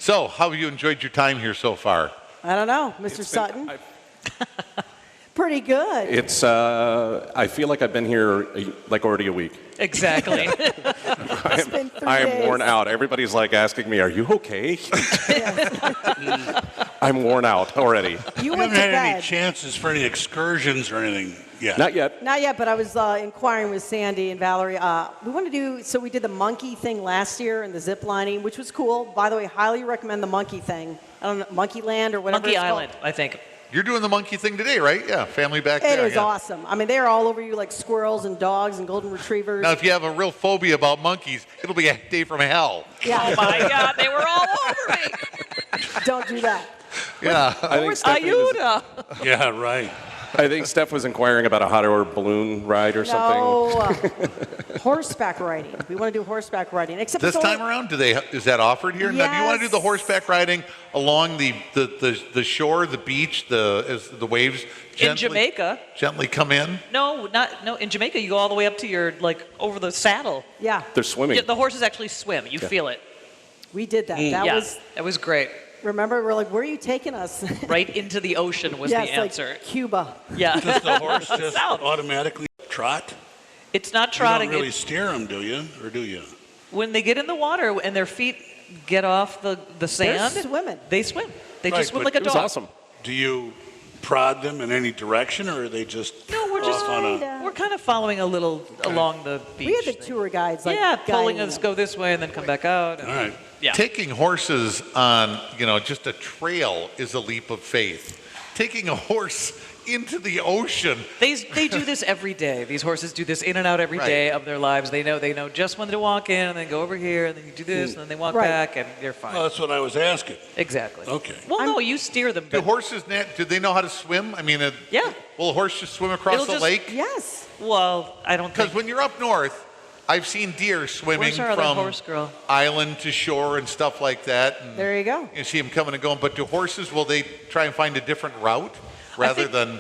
So, how have you enjoyed your time here so far? I don't know, Mr. Sutton. Pretty good. It's, I feel like I've been here like already a week. Exactly. It's been 3 I am days. worn out. Everybody's like asking me, are you okay? I'm worn out already. You I went haven't to had any bed. chances for any excursions or anything yet. Not yet. Not yet, but I was inquiring with Sandy and Valerie. We want to do, so we did the monkey thing last year and the zip lining, which was cool. By the way, highly recommend the monkey thing. I don't know, Monkey Land or whatever Monkey it's called. Island, I think. You're doing the monkey thing today, right? Yeah, family back It there. is yeah. awesome. I mean, they're all over you like squirrels and dogs and golden retrievers. Now, if you have a real phobia about monkeys, it'll be a day from hell. Yeah, Oh my God, they were all over me. don't do that. Yeah. I think, Stephanie was, Ayuda. Yeah, right. I think Steph was inquiring about a hot air balloon ride or something. No, horseback riding. We want to do horseback riding. Except This it's time only- around, is that offered here? Now, do you want to do the Yes. horseback riding along the shore, the beach, as the waves In Jamaica. gently come in? No, in Jamaica, you go all the way up to your, over the saddle. Yeah, They're swimming. Yeah, the horses actually swim. You feel it. we did that. That was great. Remember, we're like, where are you taking us? Right into the ocean was yes, the answer. like Cuba. Yeah. Does the horse just South. automatically trot? It's not You trotting. don't really It- steer them, do you? Or do you? when they get in the water and their feet get off the sand, swimming. They swim. They Right, just swim but like a It was dog. awesome. Do you prod them in any direction, or are they just No, we're just off on a... Kinda. we're kind of following a little along the beach. We had the tour guides, like yeah, pulling guiding us them. go this way and then come back out. All right. Yeah. Taking horses on, just a trail is a leap of faith. Taking a horse into the ocean. They do this every day. These horses do this in and out every Right. day of their lives. They know just when to walk in and then go over here and then you do this and then they walk Right. back and they're fine. Well, that's what I was asking. Exactly. Okay. Well, no, you steer them. Do But, horses, do they know how to swim? I mean, yeah. will a horse just swim across It'll the just- lake? Yes. Well, I don't Because think. when you're up north, I've seen deer swimming Where's our other from horse girl? island to shore and stuff like that. And There you go. you see them coming and going. But do horses, will they try and find a different route rather think- than...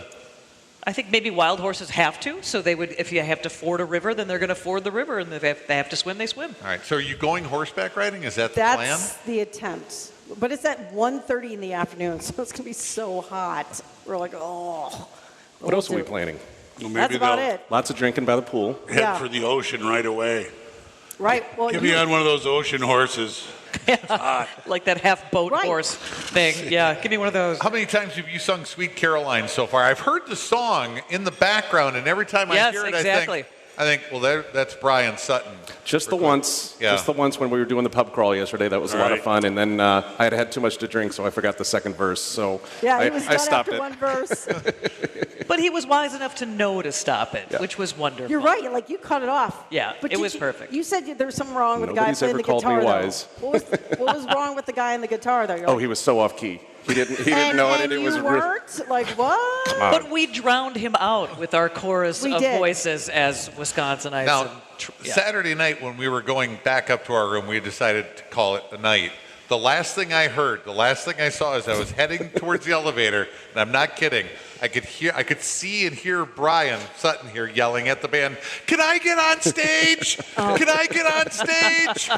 I think maybe wild horses have to. So they would, if you have to ford a river, then they're going to ford the river, and if they have to swim, they swim. All right, so are you going horseback riding? Is that the That's plan? the attempt. But it's at 1:30 in the afternoon, so it's going to be so hot. We're like, oh. What else are we planning? Well, maybe That's about they'll it. Lots of drinking by the pool. head Yeah. for the ocean right away. Right. Well, Get me on one of those ocean horses. Like that half boat Right. horse thing. Yeah, give me one of those. How many times have you sung Sweet Caroline so far? I've heard the song in the background, and every time I Yes, hear it, exactly. I think, well, that's Brian Sutton. Just the once. Yeah. Just the once when we were doing the pub crawl yesterday. That was a lot of Right. fun. And then I had had too much to drink, so I forgot the second verse. So yeah, he I, was I done stopped after it. one verse. But he was wise enough to know to stop it, which was wonderful. You're right. Like you cut it off. Yeah, But it did was you- perfect. You said there was something wrong with Nobody's the guy ever playing the called me guitar. wise. Though. What was wrong with the guy in the guitar though? You're Oh, like, he was so off key. He didn't and, know it. and It was you really. weren't? Like what? But we drowned him out with our chorus We of did. voices as Wisconsinites. Now, and yeah. Saturday night when we were going back up to our room, we decided to call it a night. The last thing I heard, the last thing I saw as I was heading towards the elevator, and I'm not kidding, I could see and hear Brian Sutton here yelling at the band, "Can I get on stage? Oh. Can I get on stage?"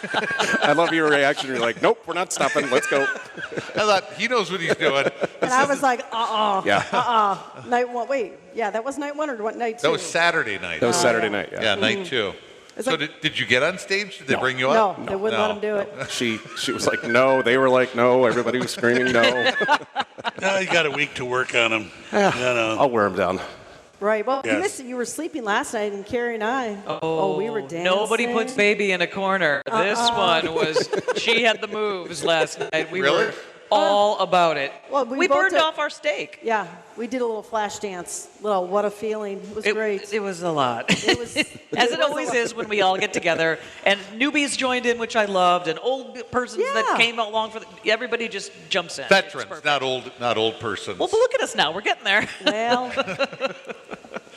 I love your reaction. You're like, nope, we're not stopping. Let's go. I thought, he knows what he's doing. And I was like, Yeah. night one. Wait, yeah, that was night one or what night two? That was Saturday night. That was Saturday night. Yeah, night two. It's So like- did you get on stage? Did they No. bring you up? No, they wouldn't let him do it. She was like, no. They were like, no. Everybody was screaming, no. No, you got a week to work on them. You know. I'll wear him down. Right. Well, you Yes. missed it. You were sleeping last night, and Carrie and I. Oh, we were dancing. Nobody puts baby in a corner. This one was, she had the moves last night. We Really? were all about it. Well, we both burned did- off our steak. Yeah, we did a little flash dance. Little what a feeling. It was great. It was a lot. It was As it always is when we all get together. And newbies joined in, which I loved, and old persons that Yeah. came along for everybody just jumps in. It's Veterans, perfect. not old persons. Well, but look at us now. We're getting there. Well,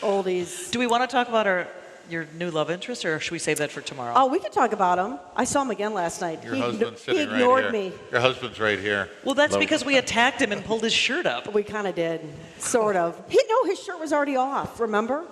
oldies. Do we want to talk about your new love interest, or should we save that for tomorrow? Oh, we could talk about him. I saw him again last night. Your he, husband's he sitting right ignored here. me. Your husband's right here. Well, that's because we attacked him and pulled his shirt up. We kind of did, sort of. His shirt was already off. Remember?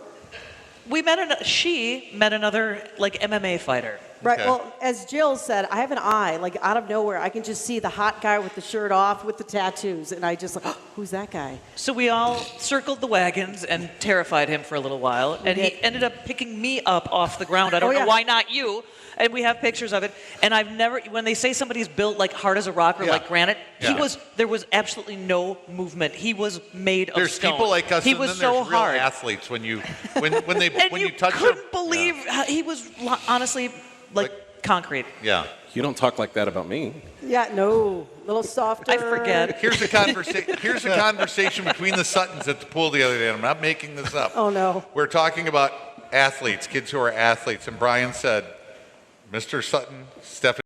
She met another like MMA fighter. Right. Okay. Well, as Jill said, I have an eye. Like out of nowhere, I can just see the hot guy with the shirt off, with the tattoos, and I just like, who's that guy? So we all circled the wagons and terrified him for a little while, and he did. ended up picking me up off the ground. I don't Oh, know yeah. why not you. And we have pictures of it. And I've never, when they say somebody's built like hard as a rock or Yeah. like granite, Yeah. there was absolutely no movement. He was made There's of stone. people like us, He and was then so there's real hard. athletes. When you when And you touch couldn't them, believe how he was honestly like concrete. Yeah. You don't talk like that about me. Yeah, no, little softer. I forget. Here's a conversation. Here's a conversation between the Suttons at the pool the other day. And I'm not making this up. Oh no. We're talking about athletes, kids who are athletes, and Brian said, "Mr. Sutton, Stephanie."